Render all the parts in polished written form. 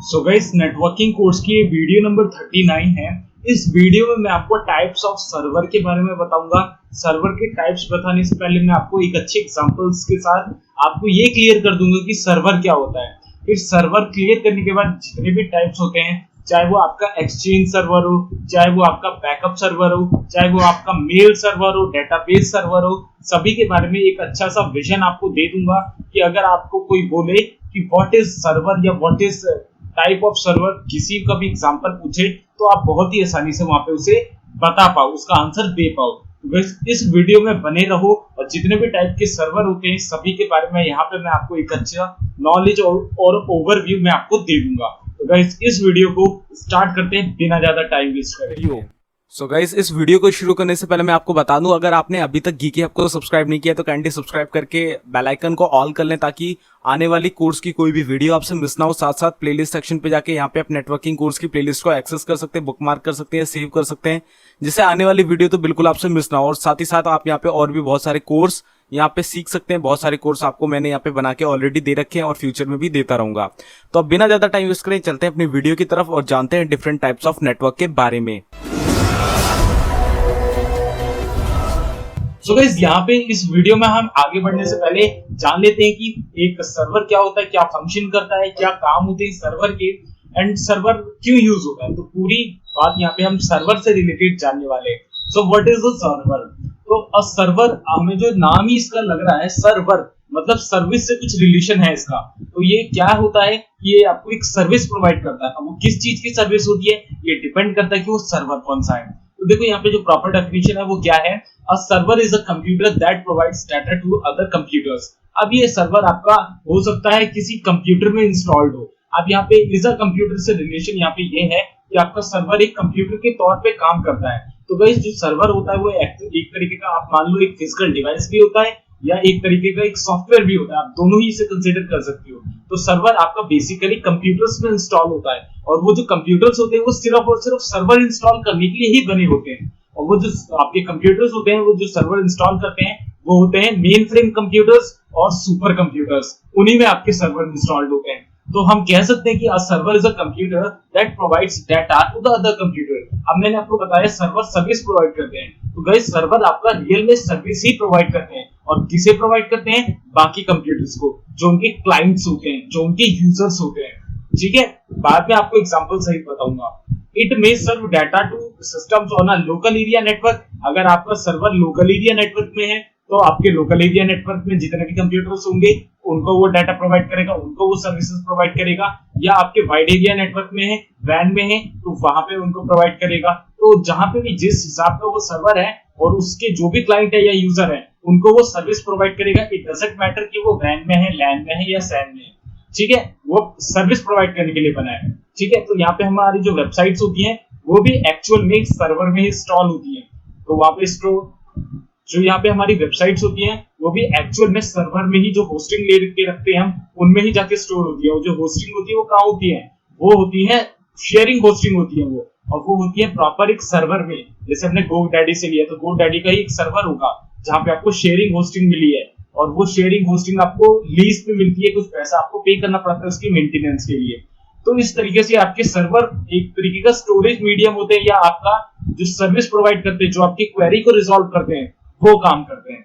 So guys, networking course की video number 39 है। इस वीडियो में मैं आपको टाइप्स ऑफ सर्वर के बारे में बताऊंगा। सर्वर के टाइप्स बताने से पहले मैं आपको एक अच्छे एग्जांपल्स के साथ आपको ये क्लियर कर दूंगा कि सर्वर क्या होता है। फिर सर्वर क्लियर करने के बाद जितने भी टाइप्स होते हैं, चाहे वो आपका एक्सचेंज सर्वर हो, चाहे वो आपका बैकअप सर्वर हो, चाहे वो आपका मेल सर्वर हो, डेटाबेस सर्वर हो, सभी के बारे में एक अच्छा सा विजन आपको दे दूंगा कि अगर आपको कोई बोले कि व्हाट इज सर्वर या what is type of server, किसी का भी एग्जांपल पूछे तो आप बहुत ही आसानी से वहां पे उसे बता पाओ, उसका आंसर दे पाओ। तो इस वीडियो में बने रहो और जितने भी टाइप के सर्वर होते हैं सभी के बारे में यहाँ पे मैं आपको एक अच्छा नॉलेज और ओवरव्यू मैं आपको दे दूंगा। तो गाइस, इस वीडियो को स्टार्ट करते हैं बिना ज्यादा टाइम वेस्ट करे। सो गाइस, इस वीडियो को शुरू करने से पहले मैं आपको बता दूं, अगर आपने अभी तक गीकी हब को सब्सक्राइब नहीं किया तो काइंडली सब्सक्राइब करके बेल आइकन को ऑल कर लें ताकि आने वाली कोर्स की कोई भी वीडियो आपसे मिस ना हो। साथ साथ प्लेलिस्ट सेक्शन पे जाके यहाँ पे आप नेटवर्किंग कोर्स की प्लेलिस्ट को एक्सेस कर सकते हैं, बुकमार्क कर सकते हैं, सेव कर सकते हैं, जिससे आने वाली वीडियो तो बिल्कुल आपसे मिस ना हो। और साथ ही साथ आप यहाँ पे और भी बहुत सारे कोर्स यहाँ पे सीख सकते हैं। बहुत सारे कोर्स आपको मैंने यहाँ पे बना के ऑलरेडी दे रखे हैं और फ्यूचर में भी देता रहूंगा। तो अब बिना ज्यादा टाइम वेस्ट करें चलते हैं अपनी वीडियो की तरफ और जानते हैं डिफरेंट टाइप्स ऑफ नेटवर्क के बारे में। सो गाइस, यहाँ पे इस वीडियो में हम आगे बढ़ने से पहले जान लेते हैं कि एक सर्वर क्या होता है, क्या फंक्शन करता है, क्या काम होते हैं सर्वर के, एंड सर्वर क्यों यूज होता है। तो पूरी बात यहाँ पे हम सर्वर से रिलेटेड जानने वाले हैं। So what is a server? तो अ सर्वर, हमें जो नाम ही इसका लग रहा है सर्वर, मतलब सर्विस से कुछ रिलेशन है इसका। तो ये क्या होता है, ये आपको एक सर्विस प्रोवाइड करता है। अब वो किस चीज की सर्विस होती है ये डिपेंड करता है कि वो सर्वर कौन सा है। तो देखो यहाँ पे जो प्रॉपर डेफिनेशन है वो क्या है, a server is a computer that provides data to other computers. अब ये सर्वर आपका हो सकता है किसी कंप्यूटर में इंस्टॉल्ड हो। अब यहाँ पे इज अ कंप्यूटर से रिलेशन यहाँ पे ये है कि आपका सर्वर एक कंप्यूटर के तौर पे काम करता है। तो गाइस, जो सर्वर होता है वो एक तरीके का, आप मान लो एक फिजिकल डिवाइस भी होता है या एक तरीके का एक सॉफ्टवेयर भी होता है, आप दोनों ही इसे कंसीडर कर सकते हो। तो सर्वर आपका बेसिकली कंप्यूटर्स में इंस्टॉल होता है और वो जो कंप्यूटर्स होते हैं वो सिर्फ और सिर्फ सर्वर इंस्टॉल करने के लिए ही बने होते हैं। और वो जो आपके कंप्यूटर्स होते हैं, वो जो सर्वर इंस्टॉल करते हैं वो होते हैं मेन फ्रेम कंप्यूटर्स और सुपर कंप्यूटर्स, उन्हीं में आपके सर्वर इंस्टॉल्ड होते हैं। तो हम कह सकते हैं कि a server is a computer that provides data to the other computer. अब मैंने आपको बताया सर्वर सर्विस प्रोवाइड करते हैं। तो गाइस, सर्वर आपका रियल में सर्विस ही प्रोवाइड करते हैं। और किसे प्रोवाइड करते हैं? बाकी कंप्यूटर्स को, जो उनके क्लाइंट्स होते हैं, जो उनके यूजर्स होते हैं। ठीक है, बाद में आपको एग्जांपल सहित बताऊंगा। It may serve data to systems on a local area network. अगर आपका सर्वर लोकल एरिया नेटवर्क में है तो आपके लोकल एरिया नेटवर्क में जितने भी कंप्यूटर्स होंगे उनको वो डाटा प्रोवाइड करेगा, उनको वो सर्विसेज प्रोवाइड करेगा। या आपके वाइड एरिया नेटवर्क में है, वैन में है, तो वहां पे उनको प्रोवाइड करेगा। तो जहां पे भी जिस हिसाब का वो सर्वर है और उसके जो भी क्लाइंट है या यूजर है उनको वो सर्विस प्रोवाइड करेगा। इट डजंट मैटर कि वो वैन में है, लैन में है या सैन में है। ठीक है, वो सर्विस प्रोवाइड करने के लिए बना है। ठीक है, तो यहाँ पे हमारी जो वेबसाइट्स होती हैं वो भी एक्चुअल में एक सर्वर में ही इंस्टॉल होती है। तो वहां पे स्टोर, जो यहाँ पे हमारी वेबसाइट्स होती हैं वो भी एक्चुअल में सर्वर में ही, जो होस्टिंग ले के रखते हैं हम, उनमें ही जाके स्टोर होती है। और जो होस्टिंग होती है वो कहाँ होती है? वो होती है शेयरिंग होस्टिंग होती है वो, और वो होती है प्रॉपर एक सर्वर में। जैसे हमने GoDaddy से लिया तो GoDaddy का ही एक सर्वर होगा जहाँ पे आपको शेयरिंग होस्टिंग मिली है, और वो शेयरिंग होस्टिंग आपको लीज पे मिलती है, कुछ पैसा आपको पे करना पड़ता है उसकी मेंटेनेंस के लिए। तो इस तरीके से आपके सर्वर एक तरीके का स्टोरेज मीडियम होते हैं, या आपका जो सर्विस प्रोवाइड करते हैं, जो आपकी क्वेरी को रिजॉल्व करते हैं, वो काम करते हैं।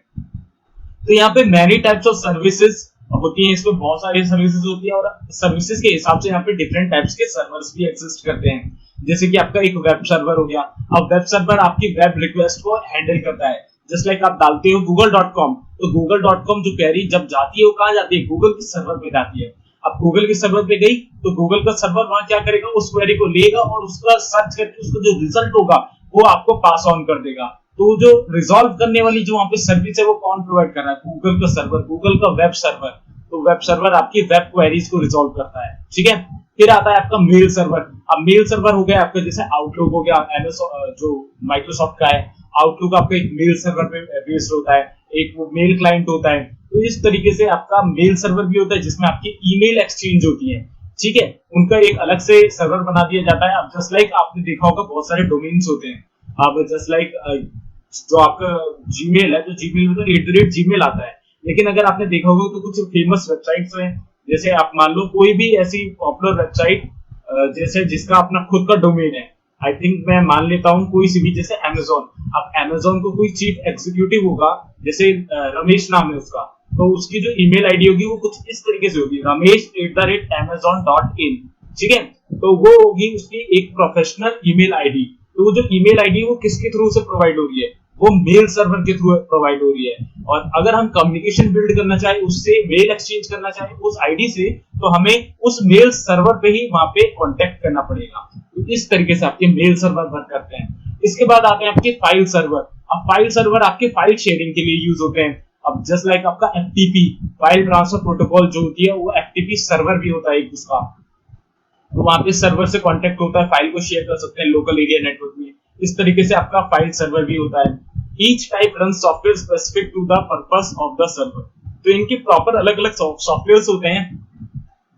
तो यहाँ पे मैनी टाइप्स ऑफ सर्विसेज होती हैं, इसमें बहुत सारी सर्विसेज होती है और सर्विसेज के हिसाब से यहाँ पे डिफरेंट टाइप्स के सर्वर्स भी एग्जिस्ट करते हैं। जैसे कि आपका एक वेब सर्वर हो गया। अब वेब सर्वर आपकी वेब रिक्वेस्ट को हैंडल करता है। जस्ट लाइक आप डालते हो google.com, तो google.com जो क्वेरी जब जाती है वो कहाँ जाती है? गूगल के सर्वर पे जाती है। अब गूगल के सर्वर पे गई तो गूगल का सर्वर वहां क्या करेगा? उस क्वेरी को लेगा और उसका सर्च करके उसका जो रिजल्ट होगा वो आपको पास ऑन कर देगा। तो जो रिजॉल्व करने वाली जो वहां पे सर्विस है वो कौन प्रोवाइड कर रहा है? गूगल का सर्वर, गूगल का वेब सर्वर। तो वेब सर्वर आपकी वेब क्वेरीज को रिजॉल्व करता है। ठीक है, फिर आता है आपका मेल सर्वर। अब मेल सर्वर हो गया आपका, जैसे आउटलुक हो गया, जो माइक्रोसॉफ्ट का है, आउटलुक आपका एक मेल सर्वर पे बेस्ड होता है, एक वो मेल क्लाइंट होता है। तो इस तरीके से आपका मेल सर्वर भी होता है जिसमें आपकी ईमेल एक्सचेंज होती है। ठीक है, उनका एक अलग से सर्वर बना दिया जाता है। अब जस्ट लाइक आपने देखा होगा बहुत सारे डोमेन्स होते हैं। अब जस्ट लाइक जो आपका जीमेल है, तो जीमेल में तो @gmail आता है। लेकिन अगर आपने देखा होगा तो कुछ फेमस वेबसाइट्स हैं, जैसे आप मान लो कोई भी ऐसी पॉपुलर वेबसाइट जैसे जिसका अपना खुद का डोमेन है, आई थिंक मैं मान लेता हूँ कोई सी भी, जैसे अमेजोन। अब अमेजोन को कोई चीफ एग्जीक्यूटिव होगा, जैसे रमेश नाम है उसका, तो उसकी जो ईमेल आईडी होगी वो कुछ इस तरीके से होगी, ramesh@amazon.in, ठीक है। तो वो होगी उसकी एक प्रोफेशनल ईमेल आईडी। तो वो जो ईमेल आईडी वो किसके थ्रू से प्रोवाइड हो रही है, वो मेल सर्वर के थ्रू प्रोवाइड हो रही है। और अगर हम कम्युनिकेशन बिल्ड करना चाहे उससे, मेल एक्सचेंज करना चाहे उस आईडी से, तो हमें उस मेल सर्वर पे ही वहां पे कांटेक्ट करना पड़ेगा। तो इस तरीके से आपके मेल सर्वर वर्क करते हैं। इसके बाद आते हैं आपके फाइल सर्वर। अब फाइल सर्वर आपके फाइल शेयरिंग के लिए यूज होते हैं। अब जस्ट लाइक आपका एफटीपी फाइल ट्रांसफर प्रोटोकॉल जो होती है, वो एफटीपी सर्वर भी होता है एक उसका। तो वहां पे सर्वर से कांटेक्ट होता है, फाइल को शेयर कर सकते हैं लोकल एरिया नेटवर्क में। इस तरीके से आपका फाइल सर्वर भी होता है। Each type run software specific to the purpose of the server. तो इनके प्रॉपर अलग अलग सॉफ्टवेयर होते हैं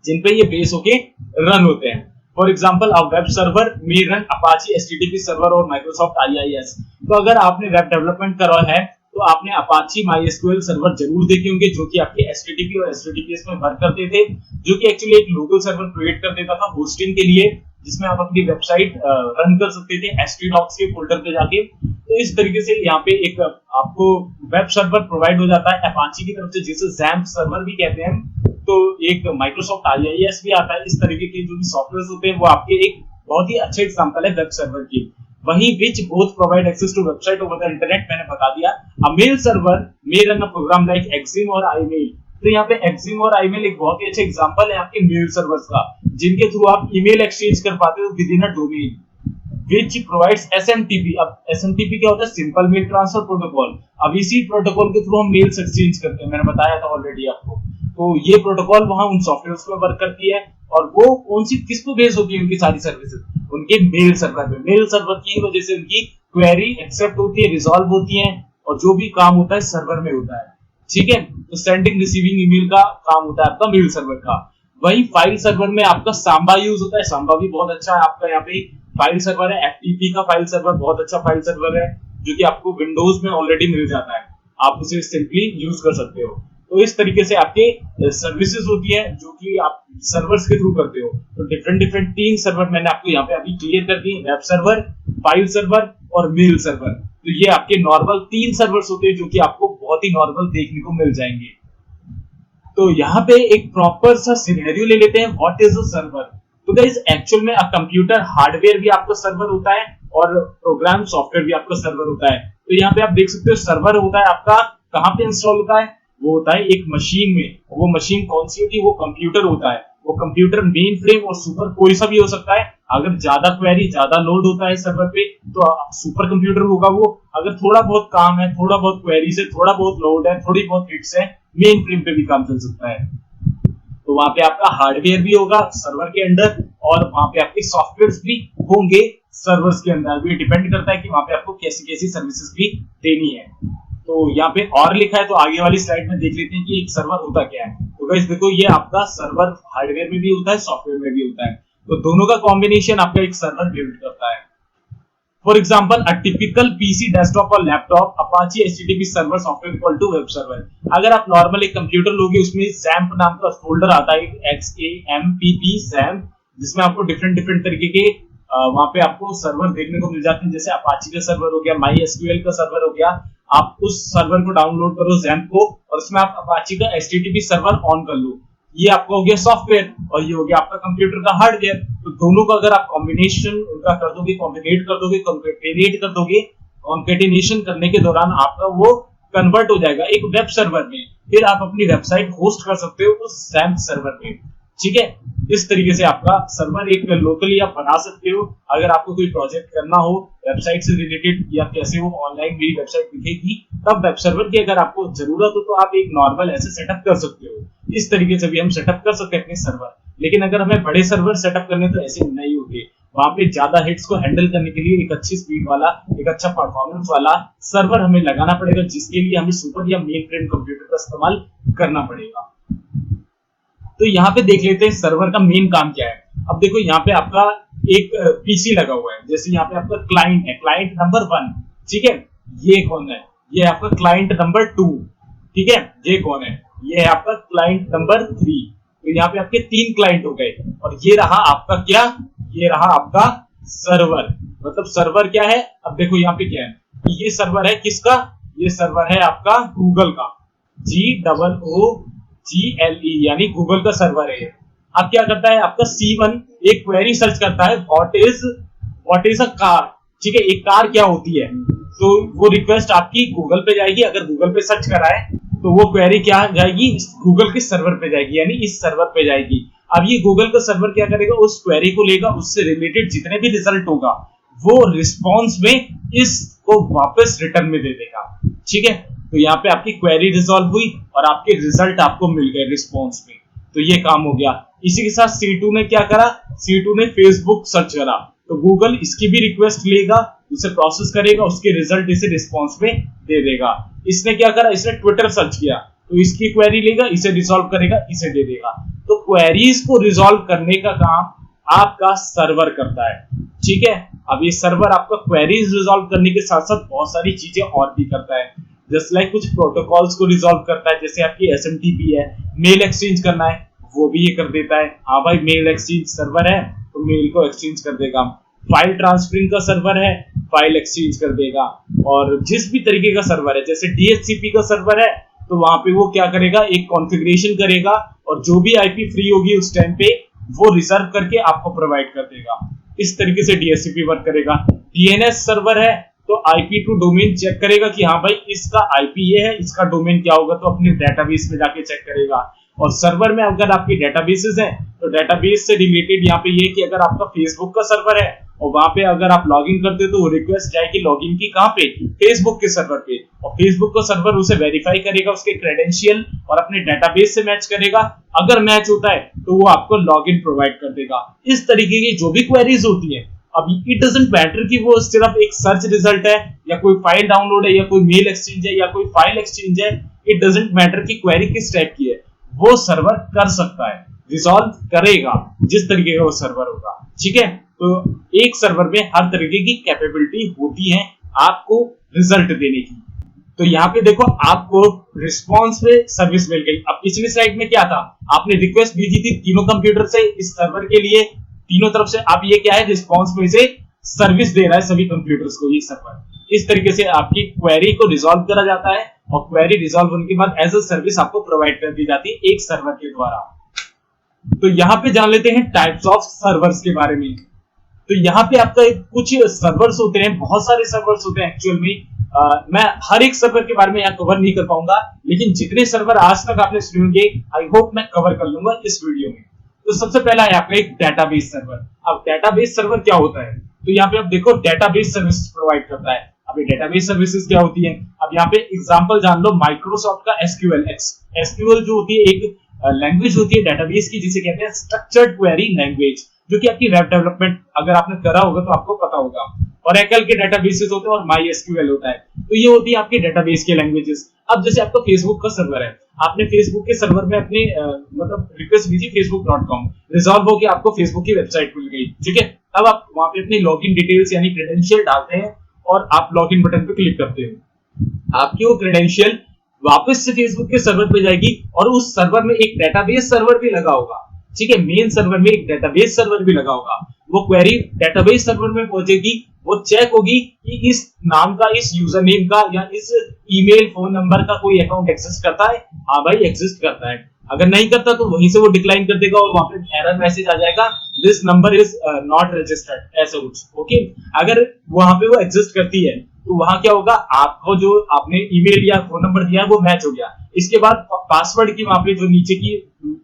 जिन पे ये बेस होके रन होते हैं। For example a web server में रन अपाची एचटीटीपी सर्वर और माइक्रोसॉफ्ट आईआईएस। तो अगर आपने वेब डेवलपमेंट करा है तो आपने अपाची माइएसक्यूएल सर्वर जरूर देखे होंगे, जो कि आपके एचटीटीपी और एचटीटीपीएस में वर्क करते थे, जो कि एक्चुअली एक लोकल सर्वर क्रिएट कर देता था होस्टिंग के लिए, जिसमें आप अपनी वेबसाइट रन कर सकते थे htdocs के फोल्डर पे जाके। तो इस तरीके से यहाँ पे एक आपको वेब सर्वर प्रोवाइड हो जाता है अपाची की तरफ से, जिसे XAMPP सर्वर भी कहते हैं। तो एक माइक्रोसॉफ्ट आईआईएस भी आता है। इस तरीके के जो भी सॉफ्टवेयर होते हैं वो आपके एक बहुत ही अच्छे एग्जांपल है वेब सर्वर की। वहीं which both provide access to website over the internet, मैंने बता दिया। A mail server may run a program like Exim और iMail। तो यहाँ पे Exim और iMail एक बहुत ही अच्छा एग्जांपल है आपके मेल सर्वर्स का, जिनके थ्रू आप ईमेल एक्सचेंज कर पाते हो within a domain, which provides SMTP। अब SMTP क्या होता है? Simple mail transfer protocol. अब इसी प्रोटोकॉल के थ्रू हम मेल्स एक्सचेंज करते हैं, मैंने बताया था ऑलरेडी आपको। तो ये प्रोटोकॉल वहां उन सॉफ्टवेयर्स पे वर्क करती है। और वो कौन सी किस पे बेस होती है उनकी सारी सर्विसेज? उनके मेल सर्वर पे। मेल सर्वर की वजह से उनकी क्वेरी एक्सेप्ट होती है, रिजॉल्व होती है, और जो भी काम होता है सर्वर में होता है, ठीक है। तो सेंडिंग रिसीविंग ईमेल का काम होता है आपका मेल सर्वर का। वही फाइल सर्वर में आपका सांबा यूज होता है। सांबा भी बहुत अच्छा है आपका यहाँ पे फाइल सर्वर है। एफटीपी का फाइल सर्वर बहुत अच्छा फाइल सर्वर है, जो कि आपको विंडोज में ऑलरेडी मिल जाता है, आप उसे सिंपली यूज कर सकते हो। तो इस तरीके से आपके सर्विसेज होती है जो कि आप सर्वर्स के थ्रू करते हो। तो डिफरेंट 3 सर्वर मैंने आपको यहाँ पे अभी क्लियर कर दिए, वेब सर्वर, फाइल सर्वर और मेल सर्वर। तो ये आपके नॉर्मल 3 सर्वर्स होते हैं जो कि आपको बहुत ही नॉर्मल देखने को मिल जाएंगे। तो यहाँ पे एक प्रॉपर सा सिनेरियो ले लेते हैं, व्हाट इज अ सर्वर। तो गाइस एक्चुअल में कंप्यूटर हार्डवेयर भी आपका सर्वर होता है और प्रोग्राम सॉफ्टवेयर भी आपका सर्वर होता है। तो यहाँ पे आप देख सकते हो सर्वर होता है आपका कहाँ पे इंस्टॉल होता है, वो होता है एक मशीन में। वो मशीन कौन सी होती है? वो कंप्यूटर होता है। वो कंप्यूटर मेन फ्रेम और सुपर कोई सा भी हो सकता है। अगर ज्यादा क्वेरी, ज्यादा लोड होता है सर्वर पे तो सुपर कंप्यूटर होगा वो। अगर थोड़ा बहुत काम है, थोड़ा बहुत क्वेरी से, थोड़ा बहुत लोड है, थोड़ी बहुत हिट्स है, मेन फ्रेम पे भी काम चल सकता है। तो वहां पे आपका हार्डवेयर भी होगा सर्वर के अंदर, और वहां पे आपके सॉफ्टवेयर भी होंगे सर्वर्स के अंदर। भी डिपेंड करता है कि वहां पे आपको कैसी कैसी सर्विसेज भी देनी है। तो यहाँ पे और लिखा है, तो आगे वाली स्लाइड में देख लेते हैं कि एक सर्वर होता क्या है। तो गाइस देखो, ये आपका सर्वर हार्डवेयर में भी होता है, सॉफ्टवेयर में भी होता है। तो दोनों का कॉम्बिनेशन आपका एक सर्वर बिल्ड करता है। For example a typical PC, desktop और laptop Apache HTTP server software equal to web server. अगर आप नॉर्मल एक कंप्यूटर लोगे, उसमें XAMPP नाम का फोल्डर आता है, XAMPP XAMPP, जिसमें आपको डिफरेंट तरीके के वहां पे आपको सर्वर देखने को मिल जाते हैं। जैसे अपाची का सर्वर हो गया, MySQL का सर्वर हो गया। आप उस सर्वर को डाउनलोड करो XAMPP को, और उसमें आप अपाची का एचटीटीपी सर्वर ऑन कर लो। ये आपका हो गया सॉफ्टवेयर, और ये हो गया आपका कंप्यूटर का हार्डवेयर। तो दोनों का अगर आप कॉम्बिनेशन उनका कर दोगे, कॉन्केटिनेशन करने के दौरान आपका वो कन्वर्ट हो जाएगा एक वेब सर्वर में। फिर आप अपनी वेबसाइट होस्ट कर सकते हो उस XAMPP सर्वर में, ठीक है। इस तरीके से आपका सर्वर एक लोकली आप बना सकते हो। अगर आपको कोई प्रोजेक्ट करना हो वेबसाइट से रिलेटेड, या कैसे वो ऑनलाइन मेरी वेबसाइट दिखेगी, तब वेब सर्वर की अगर आपको जरूरत हो तो आप एक नॉर्मल ऐसे सेटअप कर सकते हो। इस तरीके से भी हम सेटअप कर सकते हैं अपने सर्वर। लेकिन अगर हमें बड़े सर्वर सेटअप करने तो ऐसे नहीं होते। वहां पे ज्यादा हिट्स को हैंडल करने के लिए एक अच्छी स्पीड वाला, एक अच्छा परफॉर्मेंस वाला सर्वर हमें लगाना पड़ेगा, जिसके लिए हमें सुपर या मेन फ्रेम कंप्यूटर का इस्तेमाल करना पड़ेगा। तो यहाँ पे देख लेते हैं सर्वर का मेन काम क्या है। अब देखो, यहाँ पे आपका एक पीसी लगा हुआ है। जैसे यहाँ पे आपका क्लाइंट है, क्लाइंट नंबर 1, ठीक है। ये कौन है? ये आपका क्लाइंट नंबर 2, ठीक है। ये कौन है? ये है आपका क्लाइंट नंबर 3। तो यहाँ पे आपके 3 क्लाइंट हो गए, और ये रहा आपका क्या? ये रहा आपका सर्वर। मतलब सर्वर क्या है, अब देखो यहाँ पे क्या है, ये सर्वर है किसका, ये सर्वर है आपका गूगल का, GOOGLE यानी गूगल का सर्वर है। अब क्या करता है आपका C1 एक क्वेरी सर्च करता है, व्हाट इज अ कार, ठीक है, एक कार क्या होती है, तो वो रिक्वेस्ट आपकी गूगल पे जाएगी, अगर गूगल पे सर्च करा है तो वो क्वेरी क्या जाएगी, गूगल के सर्वर पे जाएगी, यानी इस सर्वर पे जाएगी। अब ये गूगल का सर्वर क्या करेगा, उस क्वेरी को लेगा, उससे रिलेटेड जितने भी रिजल्ट होगा वो रिस्पॉन्स में इसको वापस रिटर्न में दे देगा, ठीक है। तो यहाँ पे आपकी क्वेरी रिजॉल्व हुई और आपके रिजल्ट आपको मिल गए रिस्पॉन्स में, तो ये काम हो गया। इसी के साथ C2 ने क्या करा, C2 ने फेसबुक सर्च करा, तो गूगल इसकी भी रिक्वेस्ट लेगा, उसे प्रोसेस करेगा, उसके रिजल्ट इसे रिस्पॉन्स में दे देगा। इसने क्या करा, इसने ट्विटर सर्च किया, तो इसकी क्वेरी लेगा, इसे रिजॉल्व करेगा, इसे दे देगा। तो क्वेरीज को रिजॉल्व करने का काम आपका सर्वर करता है, ठीक है। अब ये सर्वर आपका क्वेरीज रिजॉल्व करने के साथ साथ बहुत सारी चीजें और भी करता है, जस्ट लाइक कुछ प्रोटोकॉल्स को रिजॉल्व करता है, जैसे आपकी SMTP है, मेल एक्सचेंज करना है वो भी ये कर देता है। हाँ भाई, मेल एक्सचेंज सर्वर है तो मेल को एक्सचेंज कर देगा। फाइल ट्रांसफरिंग का सर्वर है, फाइल एक्सचेंज कर देगा। और जिस भी तरीके का सर्वर है, जैसे DHCP का सर्वर है, तो वहां पे वो क्या करेगा, एक कॉन्फ़िगरेशन करेगा और जो भी IP फ्री होगी उस टाइम पे वो रिजर्व करके आपको प्रोवाइड कर देगा। इस तरीके से DHCP वर्क करेगा। DNS सर्वर है तो IP टू डोमेन चेक करेगा कि हाँ भाई इसका IP ये है, इसका डोमेन क्या होगा, तो अपने डेटाबेस में जाके चेक करेगा। और सर्वर में अगर आपकी डेटाबेसेस हैं तो डेटाबेस से रिलेटेड यहाँ पे ये कि अगर आपका फेसबुक का सर्वर है और वहां पे अगर आप लॉगिन करते हो तो वो रिक्वेस्ट जाएगी लॉगिन की कहां पे, फेसबुक के सर्वर पे, और फेसबुक का सर्वर उसे वेरीफाई करेगा, उसके क्रेडेंशियल और अपने डेटाबेस से मैच करेगा। अगर मैच होता है तो वो आपको लॉगिन प्रोवाइड कर देगा। इस तरीके की जो भी क्वेरीज होती है, अब इट डजंट मैटर कि वो सिर्फ एक सर्च रिजल्ट है या कोई फाइल डाउनलोड है या कोई मेल एक्सचेंज है या कोई फाइल एक्सचेंज है, इट डजंट मैटर कि क्वेरी किस टाइप की है, वो सर्वर कर सकता है, रिजॉल्व करेगा जिस तरीके का वो सर्वर होगा, ठीक है। तो एक सर्वर में हर तरीके की कैपेबिलिटी होती है आपको रिजल्ट देने की। तो यहाँ पे देखो आपको रिस्पॉन्स पे सर्विस मिल गई। अब पिछली स्लाइड में क्या था, आपने रिक्वेस्ट भेजी थी तीनों कंप्यूटर से इस सर्वर के लिए, तीनों तरफ से। अब ये क्या है, रिस्पॉन्स में से सर्विस दे रहा है सभी कंप्यूटर्स को ये सर्वर। इस तरीके से आपकी क्वेरी को रिजॉल्व करा जाता है और क्वेरी रिजॉल्व होने के बाद एज अ सर्विस आपको प्रोवाइड कर दी जाती है एक सर्वर के द्वारा। तो यहाँ पे जान लेते हैं टाइप्स ऑफ सर्वर्स के बारे में। तो यहाँ पे आपका कुछ सर्वर्स होते हैं, बहुत सारे सर्वर्स होते हैं एक्चुअल में। मैं हर एक सर्वर के बारे में यहाँ कवर नहीं कर पाऊंगा, लेकिन जितने सर्वर आज तक आपने सुने होंगे आई होप मैं कवर कर लूंगा इस वीडियो में। तो सबसे पहला है आपका एक डेटाबेस सर्वर। अब डेटाबेस सर्वर क्या होता है, तो यहाँ पे आप देखो डेटाबेस सर्विस प्रोवाइड करता है। अब ये डेटाबेस सर्विसेज क्या होती है, अब यहाँ पे एग्जांपल जान लो, माइक्रोसॉफ्ट का SQL जो होती है एक लैंग्वेज होती है डेटाबेस की, जिसे कहते हैं स्ट्रक्चर्ड क्वेरी लैंग्वेज, जो कि आपकी वेब डेवलपमेंट अगर आपने करा होगा तो आपको पता होगा। Oracle के डेटाबेसेस होते हैं और MySQL होता है, तो ये होती है आपकी डेटाबेस के लैंग्वेजेस। अब जैसे आपका फेसबुक का सर्वर है, आपने फेसबुक के सर्वर में अपनी मतलब रिक्वेस्ट भेजी facebook.com, रिजॉल्व होकर आपको फेसबुक की वेबसाइट मिल गई, ठीक है। अब आप वहां पे अपनी लॉगिन डिटेल्स यानी क्रेडेंशियल डालते हैं और आप लॉगिन बटन पे क्लिक करते हो, आपकी वो क्रेडेंशियल वापस से फेसबुक के सर्वर पे जाएगी और उस सर्वर में एक डेटाबेस सर्वर भी लगा होगा, ठीक है। मेन सर्वर में एक डेटाबेस सर्वर भी लगा होगा। वो क्वेरी डेटाबेस सर्वर में पहुंचेगी, वो चेक होगी कि इस नाम का, इस यूजर नेम का या इस ईमेल फोन नंबर का कोई अकाउंट एग्जिस्ट करता है। हाँ भाई एग्जिस्ट करता है, अगर नहीं करता तो वहीं से वो डिक्लाइन कर देगा और वहां पे एरर मैसेज आ जाएगा, this number is not registered, ऐसा कुछ, ओके। अगर वहां पे वो एग्जिस्ट करती है तो वहां क्या होगा, आपको जो आपने ईमेल या फोन नंबर दिया वो मैच हो गया। इसके बाद पासवर्ड की वहां पे जो नीचे की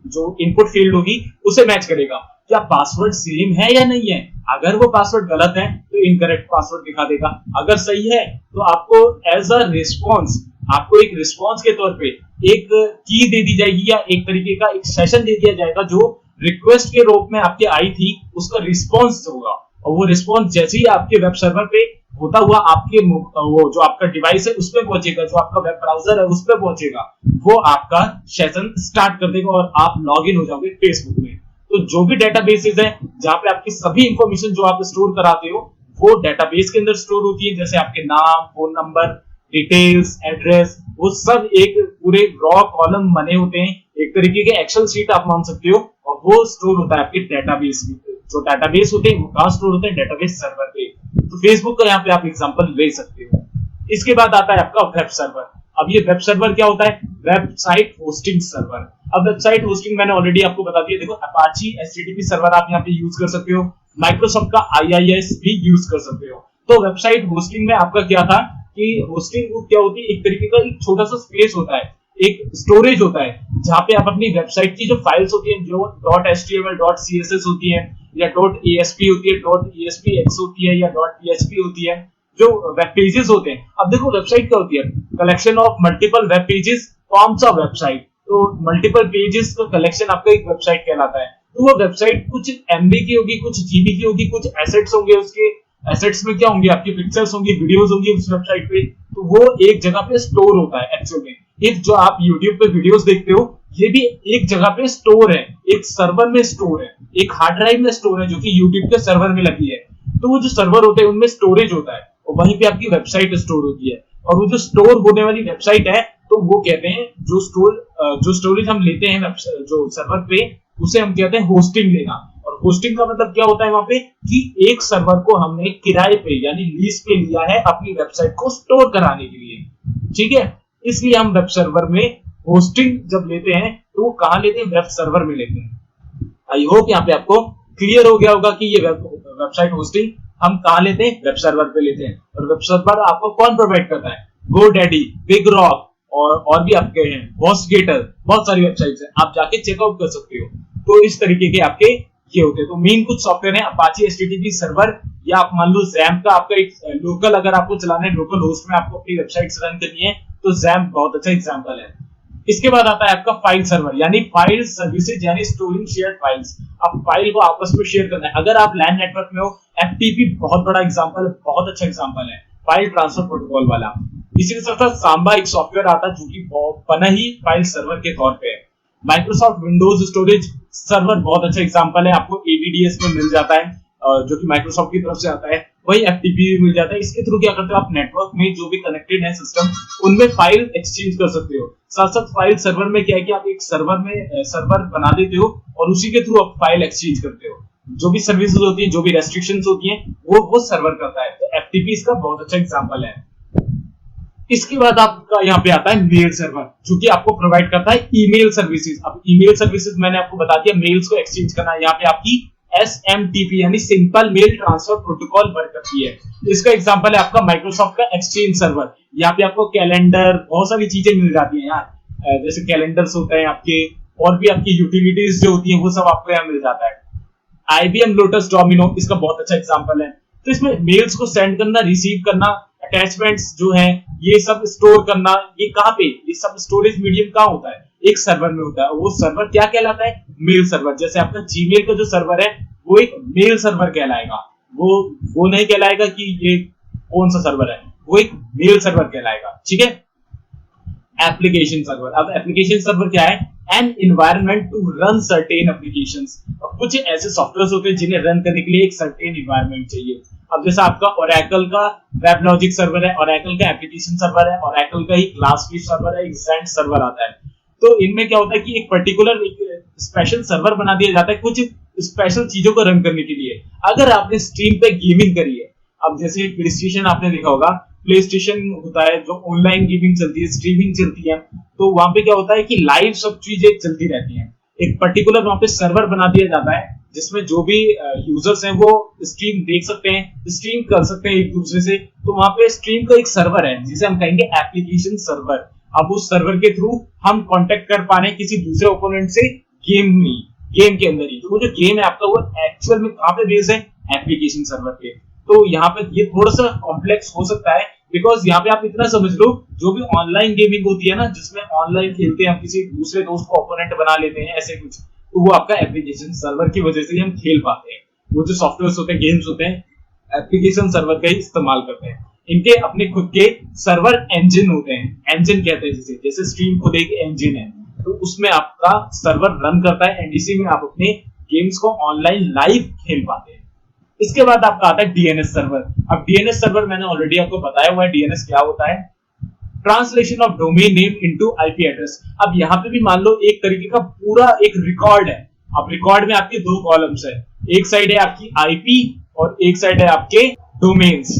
जो इनपुट फील्ड होगी उसे मैच करेगा, क्या पासवर्ड सेम है या नहीं है। अगर वो पासवर्ड गलत है तो इनकरेक्ट पासवर्ड दिखा देगा, अगर सही है तो आपको एज अ रिस्पॉन्स, आपको एक रिस्पॉन्स के तौर पे एक की दे दी जाएगी या एक तरीके का एक सेशन दे दिया जाएगा जो रिक्वेस्ट के रूप में आपके आई थी, उसका रिस्पॉन्स होगा। और वो रिस्पॉन्स जैसे ही आपके वेब सर्वर पे होता हुआ आपके वो जो आपका डिवाइस है उस पे पहुंचेगा, जो आपका वेब ब्राउजर है उस पे पहुंचेगा, वो आपका सेशन स्टार्ट कर देगा और आप लॉग इन हो जाओगे फेसबुक में। तो जो भी डेटाबेसेस है जहां पे आपकी सभी इंफॉर्मेशन जो आप स्टोर कराते हो वो डेटाबेस के अंदर स्टोर होती है, जैसे आपके नाम, फोन नंबर, डिटेल्स, एड्रेस, वो सब एक पूरे रॉ कॉलम बने होते हैं, एक तरीके के एक्सेल शीट आप मान सकते हो, और वो स्टोर होता है आपके डेटाबेस में। जो डाटाबेस होते हैं वो कहां स्टोर होते हैं, डेटाबेस सर्वर पे। तो फेसबुक का यहाँ पे आप एग्जांपल ले सकते हो। इसके बाद आता है आपका वेब सर्वर। अब ये वेब सर्वर क्या होता है, वेबसाइट होस्टिंग सर्वर। अब वेबसाइट होस्टिंग मैंने ऑलरेडी आपको बता दिया, देखो अपाची एचटीटीपी सर्वर आप यहाँ पे यूज कर सकते हो, माइक्रोसॉफ्ट का आईआईएस भी यूज कर सकते हो। तो वेबसाइट होस्टिंग में आपका क्या था कि होस्टिंग क्या होती है, एक तरीके का एक छोटा सा स्पेस होता है, एक स्टोरेज होता है जहां पे आप अपनी वेबसाइट की जो फाइल्स होती हैं, जो .html .css होती है या .asp होती है, .espx होती है या .php होती है, जो वेब पेजेस होते हैं। अब देखो वेबसाइट क्या होती है, collection of multiple web pages forms a website. तो मल्टीपल पेजेस का कलेक्शन आपका एक वेबसाइट कहलाता है। तो वो वेबसाइट कुछ एमबी की होगी, कुछ जीबी की होगी, कुछ एसेट्स होंगे, उसके एसेट्स में क्या होंगे, आपकी पिक्चर्स होंगी, वीडियोस होंगी उस वेबसाइट पे। तो वो एक जगह पे स्टोर होता है एक्चुअल में। एक जो आप यूट्यूब पे वीडियोस देखते हो ये भी एक जगह पे स्टोर है, एक सर्वर में स्टोर है, एक हार्ड ड्राइव में स्टोर है जो कि यूट्यूब के सर्वर में लगी है। तो वो जो सर्वर होते हैं उनमें स्टोरेज होता है और वहीं पे आपकी वेबसाइट स्टोर होती है। और वो जो स्टोर होने वाली वेबसाइट है तो वो कहते हैं जो स्टोरेज हम लेते हैं जो सर्वर पे, उसे हम कहते हैं होस्टिंग लेना। और होस्टिंग का मतलब क्या होता है वहां पे कि एक सर्वर को हमने किराए पे यानी लीज पे लिया है अपनी वेबसाइट को स्टोर कराने के लिए, ठीक है। इसलिए हम वेब सर्वर में होस्टिंग जब लेते हैं तो वो कहां लेते हैं, वेब सर्वर में लेते हैं। आई होप यहाँ पे आपको क्लियर हो गया होगा कि ये वेबसाइट होस्टिंग हम कहां लेते हैं, वेब सर्वर पे लेते हैं। और वेब सर्वर आपको कौन प्रोवाइड करता है, GoDaddy, BigRock और भी आपके हैं HostGator, बहुत सारी वेबसाइट्स हैं, आप जाके चेकआउट कर सकते हो। तो इस तरीके के आपके ये होते हैं। तो मेन कुछ सॉफ्टवेयर है अपाची एचटीटीपी सर्वर, या आप मान लो XAMPP का आपका एक लोकल, अगर आपको चलाना है लोकल होस्ट में आपको अपनी वेबसाइट्स रन करनी है तो XAMPP बहुत अच्छा एग्जांपल है। इसके बाद आता है आपका फाइल सर्वर यानी फाइल सर्विसेज यानी स्टोरिंग शेयर्ड फाइल्स। अब फाइल को आपस में शेयर करना है। अगर आप लैन नेटवर्क में हो, FTP बहुत बड़ा एग्जांपल है, बहुत अच्छा एग्जांपल है फाइल ट्रांसफर प्रोटोकॉल वाला। इसी के साथ साथ सांबा एक सॉफ्टवेयर आता है जो कि बना ही फाइल सर्वर के तौर पे है। माइक्रोसॉफ्ट विंडोज स्टोरेज सर्वर बहुत अच्छा एग्जांपल है, आपको AVDS में मिल जाता है जो कि माइक्रोसॉफ्ट की तरफ से आता है, वही FTP भी मिल जाता है। इसके थ्रू क्या करते हो आप नेटवर्क में जो भी कनेक्टेड है सिस्टम उनमें फाइल एक्सचेंज कर सकते हो। साथ साथ फाइल सर्वर में क्या है कि आप एक सर्वर बना देते हो और उसी के थ्रू आप फाइल एक्सचेंज करते हो। जो भी सर्विसेज होती है, जो भी रेस्ट्रिक्शंस होती हैं वो सर्वर करता है। तो FTP इसका बहुत अच्छा एग्जांपल है। इसके बाद आपका यहाँ पे आता है मेल सर्वर जो कि आपको प्रोवाइड करता है ईमेल सर्विसेज। अब ईमेल सर्विसेज मैंने आपको बता दिया, मेल्स को एक्सचेंज करना। यहाँ पे आपकी SMTP यानी simple mail transfer protocol work करती है। इसका एग्जांपल है आपका माइक्रोसॉफ्ट का एक्सचेंज सर्वर। यहाँ पे आपको कैलेंडर, बहुत सारी चीजें मिल जाती हैं यार, जैसे कैलेंडर्स होते हैं आपके, और भी आपकी यूटिलिटीज जो होती हैं वो सब आपको यहाँ मिल जाता है। IBM लोटस डोमिनो इसका बहुत अच्छा एग्जांपल है। तो इसमें मेल्स को सेंड करना, रिसीव करना, अटैचमेंट्स जो हैं ये सब स्टोर करना, ये कहाँ पे, ये सब स्टोरेज मीडियम कहाँ होता है, एक सर्वर में होता है। वो सर्वर क्या कहलाता है, मेल सर्वर। जैसे आपका जीमेल का जो सर्वर है वो एक मेल सर्वर कहलाएगा, वो नहीं कहलाएगा कि ये कौन सा सर्वर है, वो एक मेल सर्वर कहलाएगा, ठीक है। Application server. अब एप्लीकेशन सर्वर क्या है, an environment to run certain applications. कुछ ऐसे सॉफ्टवेयर होते हैं जिन्हें रन करने के लिए एक सर्टेन एनवायरनमेंट चाहिए। अब जैसा आपका ओरेकल का वेब लॉजिक सर्वर है, ओरेकल का एप्लीकेशन सर्वर है, ओरेकल का ही ग्लासफिश सर्वर है, एक ज़ेंट सर्वर आता है। तो इनमें क्या होता है कि एक पर्टिकुलर स्पेशल सर्वर बना दिया जाता है कुछ स्पेशल चीजों को रन करने के लिए। अगर आपने स्ट्रीम पे गेमिंग करी है, अब जैसे प्ले स्टेशन आपने देखा होगा, प्ले स्टेशन होता है जो ऑनलाइन गेमिंग चलती है, स्ट्रीमिंग चलती है, तो वहां पे क्या होता है कि लाइव सब चीजें चलती रहती हैं। एक पर्टिकुलर वहां पे सर्वर बना दिया जाता है जिसमें जो भी यूजर्स हैं वो स्ट्रीम देख सकते हैं, स्ट्रीम कर सकते हैं एक दूसरे से। तो वहां पे स्ट्रीम का एक सर्वर है जिसे हम कहेंगे एप्लीकेशन सर्वर। अब उस सर्वर के थ्रू हम कांटेक्ट कर पा रहे हैं किसी दूसरे ओपोनेंट से गेम के अंदर ही। तो वो जो गेम है आपका वो एक्चुअल में कहां पे बेस है, एप्लीकेशन सर्वर पे। तो यहाँ पे ये थोड़ा सा कॉम्प्लेक्स हो सकता है बिकॉज यहाँ पे आप इतना समझ लो, जो भी ऑनलाइन गेमिंग होती है ना, जिसमें ऑनलाइन खेलते हैं हम, किसी दूसरे दोस्त को ओपोनेंट बना लेते हैं ऐसे कुछ, तो वो आपका एप्लीकेशन सर्वर की वजह से हम खेल पाते हैं। वो जो सॉफ्टवेयर होते हैं, गेम्स होते हैं, एप्लीकेशन सर्वर का ही इस्तेमाल करते हैं। इनके अपने खुद के सर्वर इंजन होते हैं, इंजन कहते हैं जिसे, जैसे स्ट्रीम खुद एक इंजन है, तो उसमें आपका सर्वर रन करता है एंड इसी में आप अपने गेम्स को ऑनलाइन लाइव खेल पाते हैं। इसके बाद आपका आता है DNS सर्वर। अब DNS सर्वर मैंने ऑलरेडी आपको बताया हुआ है, DNS क्या होता है, translation of domain name into IP address. अब यहाँ पे भी मान लो एक तरीके का पूरा एक रिकॉर्ड है अब रिकॉर्ड में आपके दो कॉलम्स है, एक साइड है आपकी आईपी और एक साइड है आपके डोमेन्स।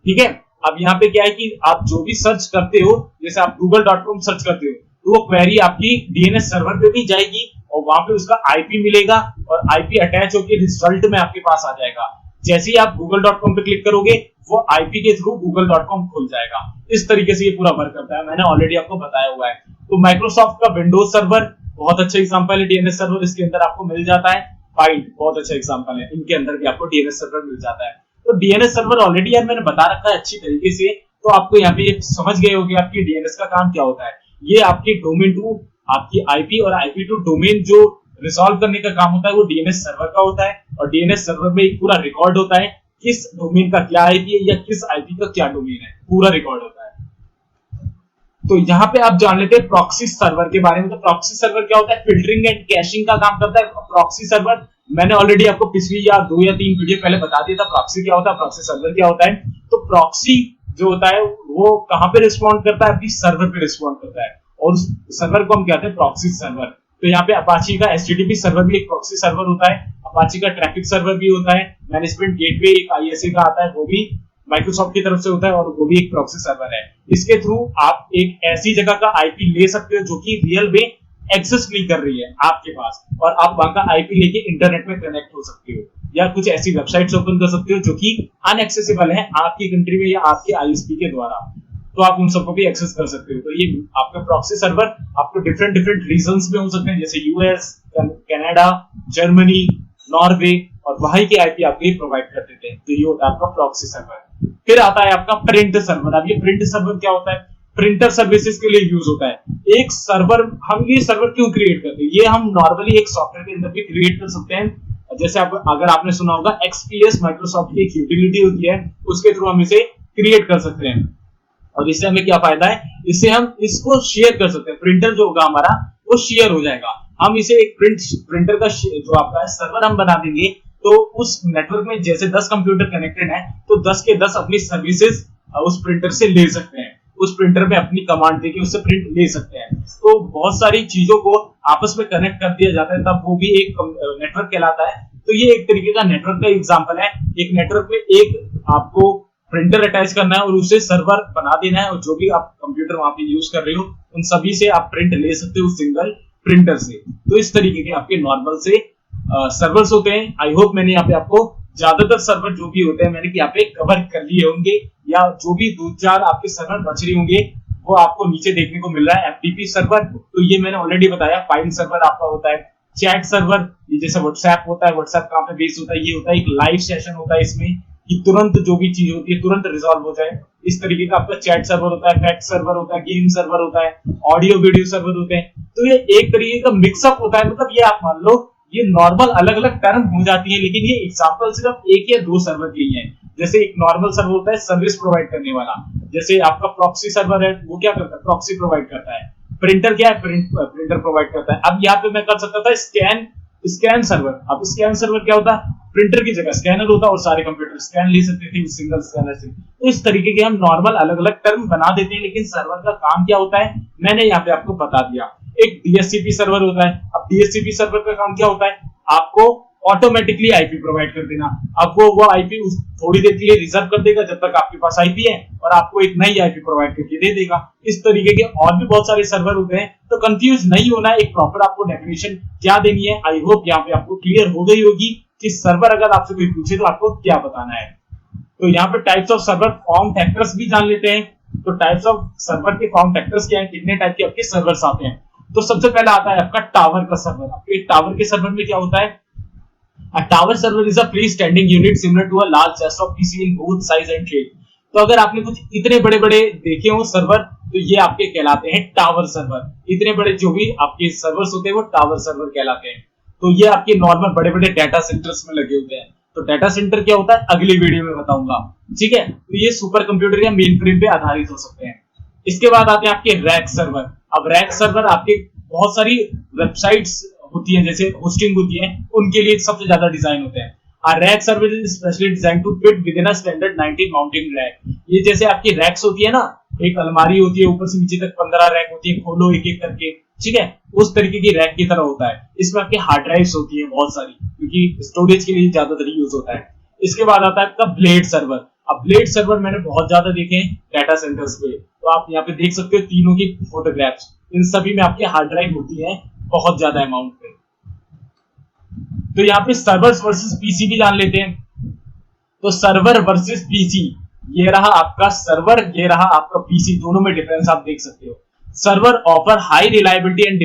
ठीक है, अब यहाँ पे क्या है कि आप जो भी सर्च करते हो, जैसे आप google.com सर्च करते हो तो वो क्वेरी आपकी डीएनएस सर्वर पे भी जाएगी और वहां पे उसका आईपी मिलेगा और आईपी अटैच होकर रिजल्ट में आपके पास आ जाएगा। जैसे ही आप google.com पे क्लिक करोगे वो आईपी के थ्रू google.com खुल जाएगा। इस तरीके से ये पूरा वर्क करता है, मैंने ऑलरेडी आपको बताया हुआ है। तो माइक्रोसॉफ्ट का विंडोज सर्वर बहुत अच्छा एग्जांपल है, डीएनएस सर्वर इसके अंदर आपको मिल जाता है। फाइंड बहुत अच्छा एग्जांपल है, इनके अंदर भी आपको डीएनएस सर्वर मिल जाता है। तो डीएनएस सर्वर ऑलरेडी यार मैंने बता रखा है अच्छी तरीके से, तो आपको यहाँ पे समझ गए होंगे आपकी डीएनएस का काम क्या होता है। ये आपकी डोमेन टू आपकी आईपी और आईपी टू डोमेन जो रिजॉल्व करने का काम होता है वो डीएनएस सर्वर का होता है, और डीएनएस सर्वर में एक पूरा रिकॉर्ड होता है किस डोमेन का क्या आईपी है या किस आईपी का क्या डोमेन है, पूरा रिकॉर्ड होता है। तो यहाँ पे आप जान लेते हैं प्रॉक्सी सर्वर के बारे में। तो प्रॉक्सी सर्वर क्या होता है, फिल्टरिंग एंड कैशिंग का काम करता है। प्रॉक्सी सर्वर मैंने ऑलरेडी आपको पिछली या 2 या 3 वीडियो पहले बता दिया था प्रॉक्सी क्या होता है, प्रॉक्सी सर्वर क्या होता है। तो प्रॉक्सी जो होता है वो कहां पे रिस्पॉन्ड करता है, अपनी सर्वर पे रिस्पॉन्ड करता है, और उस सर्वर को हम कहते हैं प्रॉक्सी सर्वर। तो यहाँ पे अपाची का एचटीटीपी सर्वर भी एक प्रॉक्सी सर्वर होता है, अपाची का ट्रैफिक सर्वर भी होता है, मैनेजमेंट गेटवे एक आईएसए का आता है वो भी माइक्रोसॉफ्ट की तरफ से होता है और वो भी एक प्रॉक्सी सर्वर है। इसके थ्रू आप एक ऐसी जगह का आईपी ले सकते हो जो कि रियल में एक्सेस नहीं कर रही है आपके पास, और आप वहां का आईपी लेके इंटरनेट में कनेक्ट हो सकते हो, या कुछ ऐसी वेबसाइट्स ओपन कर सकते हो जो कि अनएक्सेसिबल है आपकी कंट्री में या आपके आईएसपी के द्वारा, तो आप उन सबको भी एक्सेस कर सकते हो। तो ये आपका प्रॉक्सी सर्वर आपको डिफरेंट डिफरेंट रीजन्स में हो सकते हैं, जैसे यूएस, कनाडा, जर्मनी, नॉर्वे, और वहीं के आईपी आपको ये प्रोवाइड कर देते हैं। तो ये होता है आपका प्रॉक्सी सर्वर। फिर आता है आपका प्रिंट सर्वर। अब ये प्रिंट सर्वर क्या होता है, प्रिंटर सर्विसेज के लिए यूज होता है। एक सर्वर, हम ये सर्वर क्यों क्रिएट करते हैं, ये हम नॉर्मली एक सॉफ्टवेयर के अंदर भी क्रिएट कर सकते हैं। जैसे अगर आपने सुना होगा एक्सपीएस माइक्रोसॉफ्ट की एक यूटिलिटी होती है, उसके थ्रू हम इसे क्रिएट कर सकते हैं। और इससे हमें क्या फायदा है, इससे हम इसको शेयर कर सकते हैं। प्रिंटर जो होगा हमारा वो शेयर हो जाएगा, हम इसे एक प्रिंटर का जो आपका सर्वर हम बना देंगे, तो उस नेटवर्क में जैसे 10 कंप्यूटर कनेक्टेड है तो 10 के 10 अपनी सर्विसेज उस प्रिंटर से ले सकते हैं, उस प्रिंटर में अपनी कमांड देके उससे प्रिंट ले सकते हैं। तो बहुत सारी चीजों को आपस में कनेक्ट कर दिया जाता है, तब वो भी एक नेटवर्क कहलाता है। तो ये एक तरीके का नेटवर्क का एग्जांपल है। एक नेटवर्क में एक आपको प्रिंटर अटैच करना है और उसे सर्वर बना देना है, और जो भी आप कंप्यूटर वहां पे यूज कर रहे हो उन सभी से आप प्रिंट ले सकते हो सिंगल प्रिंटर से। तो इस तरीके के आपके नॉर्मल से सर्वर्स होते हैं। आई होप मैंने यहाँ पे आपको ज्यादातर सर्वर जो भी होते हैं मैंने यहाँ पे कवर कर लिए होंगे, या जो भी 2-4 आपके सर्वर बच रहे होंगे वो आपको नीचे देखने को मिल रहा है। एफटीपी सर्वर तो ये मैंने ऑलरेडी बताया। फाइल सर्वर आपका होता है। चैट सर्वर ये जैसे व्हाट्सएप होता है, व्हाट्सएप कहाँ पे बेस होता है, ये होता है एक लाइव सेशन होता है इसमें, कि तुरंत जो भी चीज होती है तुरंत रिजॉल्व हो जाए, इस तरीके का आपका चैट सर्वर होता है। फैक्ट सर्वर होता है, गेम सर्वर होता है, ऑडियो वीडियो सर्वर होते हैं। तो ये एक तरीके का मिक्सअप होता है, मतलब ये आप मान लो ये नॉर्मल अलग अलग टर्म हो जाती है, लेकिन ये एग्जांपल सिर्फ एक या 2 सर्वर के ही है। जैसे एक नॉर्मल सर्वर होता है सर्विस प्रोवाइड करने वाला, जैसे आपका प्रॉक्सी सर्वर है वो क्या करता है, प्रॉक्सी प्रोवाइड करता है। प्रिंटर क्या है, प्रिंटर प्रोवाइड करता है। अब यहाँ पे मैं कर सकता था स्कैन सर्वर। अब स्कैन सर्वर क्या होता है, प्रिंटर की जगह स्कैनर होता है और सारे कंप्यूटर स्कैन ले सकते थे उस सिंगल स्कैनर से। तो इस तरीके के हम नॉर्मल अलग अलग टर्म बना देते हैं, लेकिन सर्वर का काम क्या होता है मैंने यहाँ पे आपको बता दिया। एक डीएचसीपी सर्वर होता है। अब डीएचसीपी सर्वर का काम क्या होता है, आपको ऑटोमेटिकली आईपी प्रोवाइड कर देना। अब वो आईपी थोड़ी देर के लिए रिजर्व कर देगा जब तक आपके पास आईपी है, और आपको एक नई आईपी प्रोवाइड करके दे देगा। इस तरीके के और भी बहुत सारे सर्वर होते हैं। तो कंफ्यूज नहीं होना, एक प्रॉपर आपको डेफिनेशन क्या देनी है। आई होप यहाँ पे आपको क्लियर हो गई होगी कि सर्वर अगर आपसे कोई पूछे तो आपको क्या बताना है। तो यहाँ पे types of server form factors भी जान लेते हैं। तो टाइप्स ऑफ सर्वर के फॉर्म फैक्टर्स क्या है, कितने टाइप के आपके सर्वर्स आते हैं। तो सबसे पहला आता है आपका टावर का सर्वर। आपके टावर के सर्वर में क्या होता है, a tower server is a free-standing unit similar to a large desktop PC in both size and shape। तो अगर आपने कुछ इतने बड़े बड़े देखे हो सर्वर, तो ये आपके कहलाते हैं टावर सर्वर। इतने बड़े जो भी आपके सर्वर्स होते हैं वो टावर सर्वर कहलाते हैं। तो ये आपके नॉर्मल बड़े बड़े डाटा सेंटर्स में लगे होते हैं। तो डाटा सेंटर क्या होता है अगली वीडियो में बताऊंगा, ठीक है। तो ये सुपर कंप्यूटर या मेन फ्रेम पे आधारित हो सकते हैं। इसके बाद आते हैं आपके रैक सर्वर। अब रैक सर्वर आपके बहुत सारी वेबसाइट्स होती है, जैसे होस्टिंग होती है, उनके लिए सबसे ज्यादा डिजाइन होते हैं। Rack server is specially design to fit within a standard 19 mounting rack. ये जैसे आपकी रैक्स होती है ना, एक अलमारी होती है ऊपर से नीचे तक 15 रैक होती है, खोलो एक एक करके, ठीक है, उस तरीके की रैक की तरह होता है। इसमें आपके हार्ड ड्राइव्स होती है बहुत सारी, क्योंकि स्टोरेज के लिए ज्यादातर यूज होता है। इसके बाद आता है आपका ब्लेड सर्वर। अब ब्लेड सर्वर मैंने बहुत ज्यादा देखे हैं डाटा सेंटर्स पे, तो आप यहाँ पे देख सकते हो तीनों की फोटोग्राफ्स, इन सभी में आपकी हार्ड ड्राइव होती है बहुत ज्यादा अमाउंट पे। तो यहाँ पे सर्वर्स वर्सेस पीसी भी जान लेते हैं। तो सर्वर वर्सेस पीसी, ये रहा आपका सर्वर, ये रहा आपका पीसी, दोनों में डिफरेंस आप देख सकते हो। Server offer high reliability and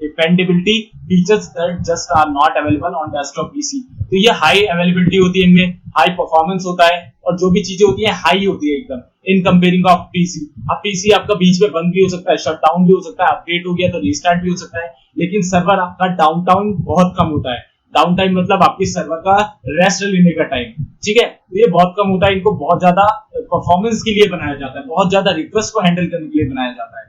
dependability features that just are not available on desktop PC. तो ये हाई अवेलेबिलिटी होती है इनमें, हाई परफॉर्मेंस होता है, और जो भी चीजें होती है हाई होती है एकदम इन कंपेयरिंग ऑफ पीसी। अब पीसी आपका बीच में बंद भी हो सकता है, शट डाउन भी हो सकता है, अपडेट हो गया तो रीस्टार्ट भी हो सकता है, लेकिन सर्वर आपका डाउन टाउन बहुत कम होता है। डाउन टाइम मतलब आपकी सर्वर का रेस्ट लेने का टाइम, ठीक है, तो ये बहुत कम होता है। इनको बहुत ज्यादा परफॉर्मेंस के लिए बनाया जाता है, बहुत ज्यादा रिक्वेस्ट को हैंडल करने के लिए बनाया जाता है।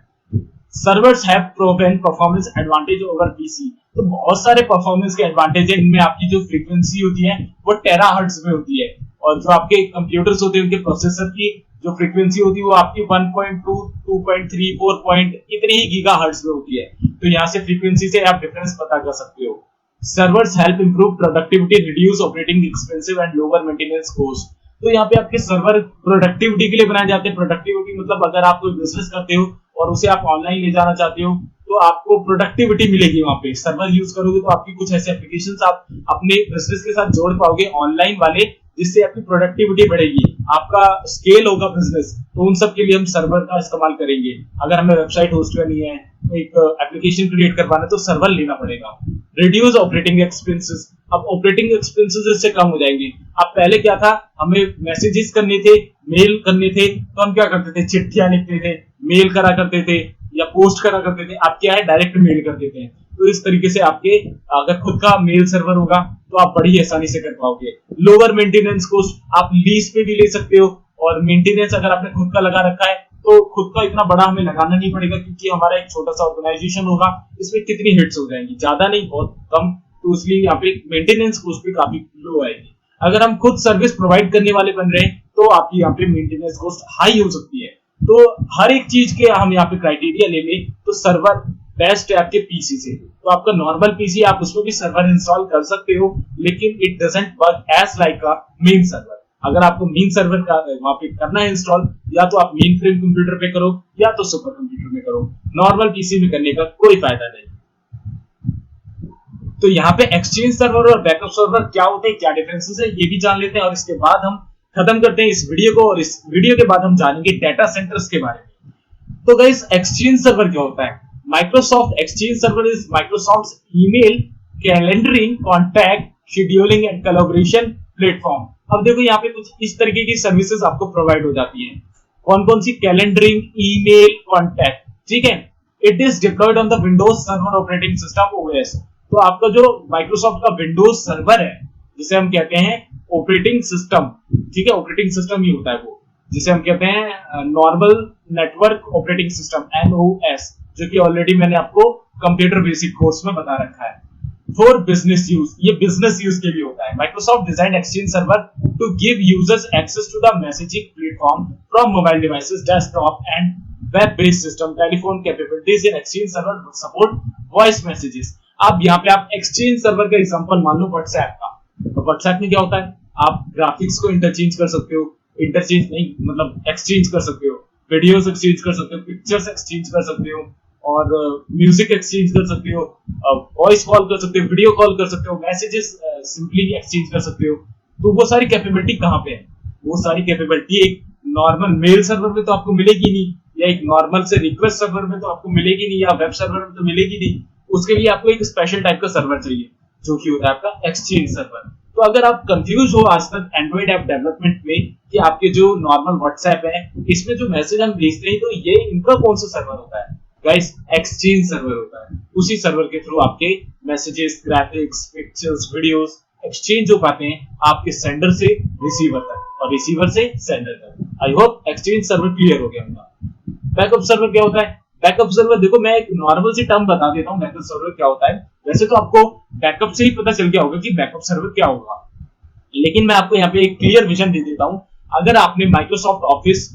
Servers have proven performance advantage over PC. तो बहुत सारे परफॉर्मेंस के एडवांटेज है इनमें। आपकी जो फ्रीक्वेंसी होती है वो टेराहर्ट्ज में होती है, और जो आपके कंप्यूटर्स होते हैं उनके प्रोसेसर की जो फ्रीक्वेंसी होती है वो आपकी 1.2, 2.3, 4 इतनी ही गीगाहर्ट्ज में होती है। तो यहाँ से फ्रीक्वेंसी से आप डिफरेंस पता कर सकते हो। Servers help improve productivity, reduce operating expensive and lower maintenance cost. तो यहाँ पे आपके सर्वर प्रोडक्टिविटी के लिए बनाए जाते हैं। प्रोडक्टिविटी मतलब अगर आप कोई बिजनेस करते हो और उसे आप ऑनलाइन ले जाना चाहते हो तो आपको प्रोडक्टिविटी मिलेगी वहां पे। सर्वर यूज करोगे तो आपकी कुछ ऐसे एप्लीकेशंस आप अपने बिजनेस के साथ जोड़ पाओगे ऑनलाइन वाले, जिससे आपकी प्रोडक्टिविटी बढ़ेगी, आपका स्केल होगा बिजनेस। तो उन सब के लिए हम सर्वर का इस्तेमाल करेंगे। अगर हमें वेबसाइट होस्ट करनी है, एक एप्लीकेशन क्रिएट करवाना है तो सर्वर लेना पड़ेगा। Reduce operating expenses. अब ऑपरेटिंग एक्सपेंसेस इससे कम हो जाएंगे। अब पहले क्या था, हमें मैसेजेस करने थे, मेल करने थे, तो हम क्या करते थे, चिट्ठियां लिखते थे, मेल करा करते थे या पोस्ट करा करते थे। अब क्या है, डायरेक्ट मेल कर देते हैं। तो इस तरीके से आपके अगर खुद का मेल सर्वर होगा तो आप बड़ी आसानी से कर पाओगे। लोअर मेंटेनेंस कॉस्ट, आप लीज पे भी ले सकते हो, और मेंटेनेंस अगर आपने खुद का लगा रखा है तो खुद का इतना बड़ा हमें लगाना नहीं पड़ेगा, क्योंकि हमारा एक छोटा सा ऑर्गेनाइजेशन होगा, इसमें कितनी हिट्स हो जाएंगी, ज्यादा नहीं, बहुत कम। तो इसलिए यहाँ पे मेंटेनेंस कॉस्ट भी काफी लो आएगी। अगर हम खुद सर्विस प्रोवाइड करने वाले बन रहे हैं तो आपकी यहाँ पे मेंटेनेंस कॉस्ट हाई हो सकती है। तो हर एक चीज के हम यहाँ पे क्राइटेरिया ले लें तो सर्वर बेस्ट है आपके पीसी से। तो आपका नॉर्मल पीसी, आप उसमें भी सर्वर इंस्टॉल कर सकते हो, लेकिन it doesn't work as like a main server. अगर आपको मेन सर्वर का वहां पे करना है इंस्टॉल, या तो आप मेन फ्रेम कंप्यूटर पे करो या तो सुपर कंप्यूटर में करो, नॉर्मल पीसी में करने का कोई फायदा नहीं। तो यहाँ पे एक्सचेंज सर्वर और बैकअप सर्वर क्या होते हैं, क्या डिफरेंसेस है, ये भी जान लेते हैं, और इसके बाद हम खत्म करते हैं इस वीडियो को। और इस वीडियो के बाद हम जानेंगे डाटा सेंटर्स के बारे में। तो गाइस, एक्सचेंज सर्वर क्या होता है? Microsoft exchange server is Microsoft email, calendering, contact, scheduling and collaboration platform. अब देखो यहाँ पे कुछ इस तरीके की सर्विसेज आपको प्रोवाइड हो जाती हैं। कौन कौन सी? कैलेंडरिंग, ईमेल, कॉन्टैक्ट, ठीक है। It is diploid on the Windows server operating system OS. तो आपका जो माइक्रोसॉफ्ट का विंडोज सर्वर है, जिसे हम कहते हैं ऑपरेटिंग सिस्टम, ठीक है, ऑपरेटिंग सिस्टम ही होता है वो, जिसे हम कहते हैं normal network operating system, NOS, जो कि ऑलरेडी मैंने आपको कंप्यूटर बेसिक कोर्स में बता रखा है। फॉर बिजनेस यूज, ये बिजनेस यूज के लिए होता है। Microsoft design Exchange server to give users access to the messaging platform from mobile devices, desktop and web based system. Telephone capabilities in Exchange server support voice messages. अब यहाँ पे आप exchange server का example मान लो WhatsApp का। तो WhatsApp में क्या होता है, आप ग्राफिक्स को इंटरचेंज कर सकते हो, इंटरचेंज नहीं मतलब एक्सचेंज कर सकते हो, वीडियोस एक्सचेंज कर सकते हो, पिक्चर्स एक्सचेंज कर सकते हो, और म्यूजिक एक्सचेंज कर सकते हो, वॉइस कॉल कर सकते हो, वीडियो कॉल कर सकते हो, मैसेजेस सिंपली एक्सचेंज कर सकते हो। तो वो सारी कैपेबिलिटी कहाँ पे है? वो सारी कैपेबिलिटी एक नॉर्मल मेल सर्वर में तो आपको मिलेगी नहीं, या एक नॉर्मल से रिक्वेस्ट सर्वर में तो आपको मिलेगी नहीं, या वेब सर्वर में तो मिलेगी नहीं। उसके लिए आपको एक स्पेशल टाइप का सर्वर चाहिए, जो कि होता है आपका एक्सचेंज सर्वर। तो अगर आप कंफ्यूज हो आज तक एंड्रॉइड ऐप डेवलपमेंट में कि आपके जो नॉर्मल व्हाट्सएप है, इसमें जो मैसेज हम भेजते हैं, तो ये इनका कौन सा सर्वर होता है? गाइस, एक्सचेंज सर्वर होता है। उसी सर्वर के थ्रू आपके messages, graphics, pictures, videos exchange हो पाते हैं आपके सेंडर से रिसीवर तक और रिसीवर से सेंडर तक। I hope exchange server clear हो गया होगा। बैकअप सर्वर क्या होता है? बैकअप सर्वर, देखो मैं एक नॉर्मल सी टर्म बता देता हूँ बैकअप सर्वर क्या होता है। वैसे तो आपको बैकअप से ही पता चल गया होगा कि बैकअप सर्वर क्या होगा, लेकिन मैं आपको यहाँ पे एक क्लियर विजन दे देता हूँ। अगर आपने माइक्रोसॉफ्ट ऑफिस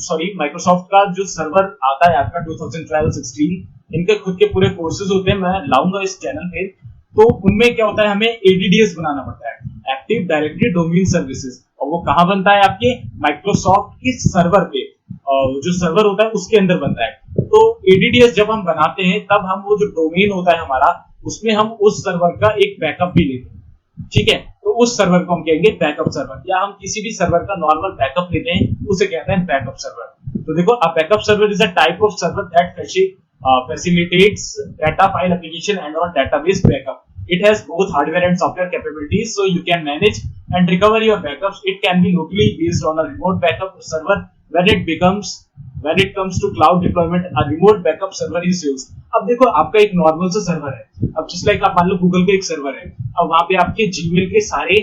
सॉरी माइक्रोसॉफ्ट का जो सर्वर आता है आपका 2012-16, इनके खुद के पूरे कोर्सेज होते हैं, मैं लाऊंगा इस चैनल पे। तो उनमें क्या होता है, हमें एडीडीएस बनाना पड़ता है, एक्टिव डायरेक्टरी डोमेन सर्विसेज, और वो कहाँ बनता है, आपके माइक्रोसॉफ्ट के सर्वर पे, जो सर्वर होता है उसके अंदर बनता है। तो एडीडीएस जब हम बनाते हैं तब हम वो जो डोमेन होता है हमारा, उसमें हम उस सर्वर का एक बैकअप भी लेते हैं, ठीक है। तो उस सर्वर को हम कहेंगे बैकअप सर्वर, या हम किसी भी सर्वर का नॉर्मल बैकअप लेते हैं उसे कहते हैं बैकअप सर्वर। तो देखो, a backup server is a type of server that facilitates data file application and or database backup. It has both hardware and software capabilities, so you can manage and recover your backups. It can be locally based on a remote backup server. When it comes to cloud deployment, a remote backup server is used. अब देखो, आपका एक normal सा server है, अब just like आप मान लो Google का एक सर्वर है, अब वहां पे आपके जीमेल के सारे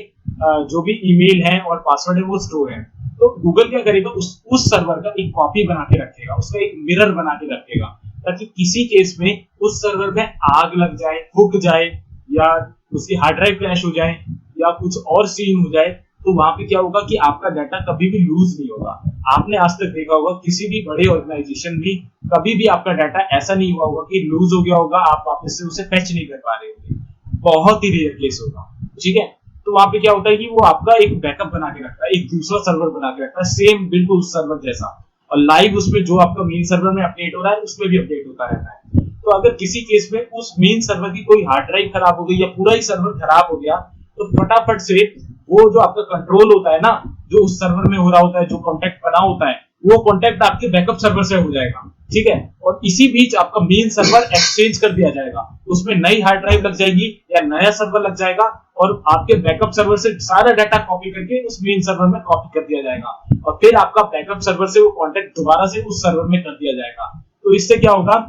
जो भी ईमेल हैं और पासवर्ड है वो स्टोर है। तो गूगल क्या करेगा, उस सर्वर का एक कॉपी बना के रखेगा, उसका एक मिरर बना के रखेगा, ताकि किसी केस में उस सर्वर में आग लग जाए, फूक जाए, या उसकी हार्ड ड्राइव क्रैश हो जाए, या कुछ और सीन हो जाए, तो वहां पे क्या होगा कि आपका डाटा कभी भी लूज नहीं होगा। आपने आज तक देखा होगा किसी भी बड़े ऑर्गेनाइजेशन में कभी भी आपका डाटा ऐसा नहीं हुआ होगा कि लूज हो गया होगा, आप वापस से उसे फेच नहीं कर पा रहे होंगे, बहुत ही रेयर केस होगा, ठीक है। तो वहां पे क्या होता है कि वो आपका एक बैकअप बना के रखता है, एक दूसरा सर्वर बना के रखता है, सेम बिल्कुल उस सर्वर जैसा, और लाइव उसमें जो आपका मेन सर्वर में अपडेट हो रहा है उसमें भी अपडेट होता रहता है। तो अगर किसी केस में उस मेन सर्वर की कोई हार्ड ड्राइव खराब हो गई या पूरा ही सर्वर खराब हो गया, तो फटाफट से वो जो आपका कंट्रोल होता है ना, जो उस सर्वर में हो रहा होता है, जो कॉन्टेक्ट बना होता है, वो कॉन्टेक्ट आपके बैकअप सर्वर से हो जाएगा, ठीक है। और इसी बीच आपका मेन सर्वर एक्सचेंज कर दिया जाएगा, उसमें नई हार्ड ड्राइव लग जाएगी या नया सर्वर लग जाएगा, और आपके बैकअप सर्वर से सारा डाटा कॉपी करके उस मेन सर्वर में कॉपी कर दिया जाएगा, और फिर आपका बैकअप सर्वर से वो कॉन्टेक्ट दोबारा से उस सर्वर में कर दिया जाएगा। तो इससे क्या होगा,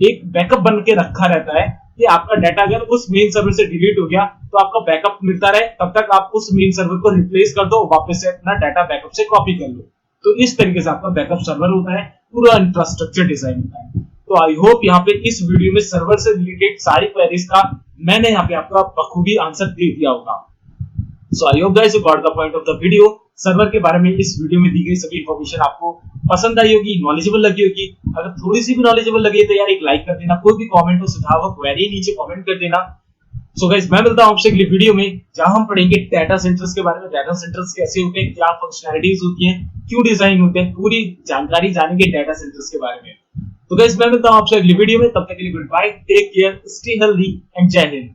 एक बैकअप बन के रखा रहता है कि आपका डाटा अगर उस मेन सर्वर से डिलीट हो गया तो आपका बैकअप मिलता रहे, तब तक आप उस मेन सर्वर को रिप्लेस कर दो, वापस से अपना डाटा बैकअप से कॉपी कर लो। तो इस तरीके से आपका बैकअप सर्वर होता है, पूरा इंफ्रास्ट्रक्चर डिजाइन होता है। तो आई होप यहाँ पे इस वीडियो में सर्वर से रिलेटेड सारी क्वेरीज का मैंने यहाँ पे आपका बखूबी आंसर दे दिया होगा। So I hope guys you got the point of the video. Server के बारे में इस वीडियो में दी गई सभी इंफॉर्मेशन आपको पसंद आई होगी, नॉलेजेबल लगी होगी। अगर थोड़ी सी भी नॉलेजेबल लगी है तो यार एक लाइक कर देना, कोई भी कमेंट हो, सुझाव हो, क्वेरी नीचे कमेंट कर देना। सो गाइस मैं मिलता हूं आपसे अगली वीडियो में, जहां हम पढ़ेंगे डाटा सेंटर्स के बारे में, डाटा सेंटर्स कैसे होते हैं, क्या फंक्शनैलिटीज होती हैं, क्यों डिजाइन होते हैं, पूरी जानकारी जानेंगे डाटा सेंटर्स के बारे में। तो गाइस मैं मिलता हूं आपसे अगली वीडियो में, तब तक के लिए good bye, take care, stay healthy and jai Hind.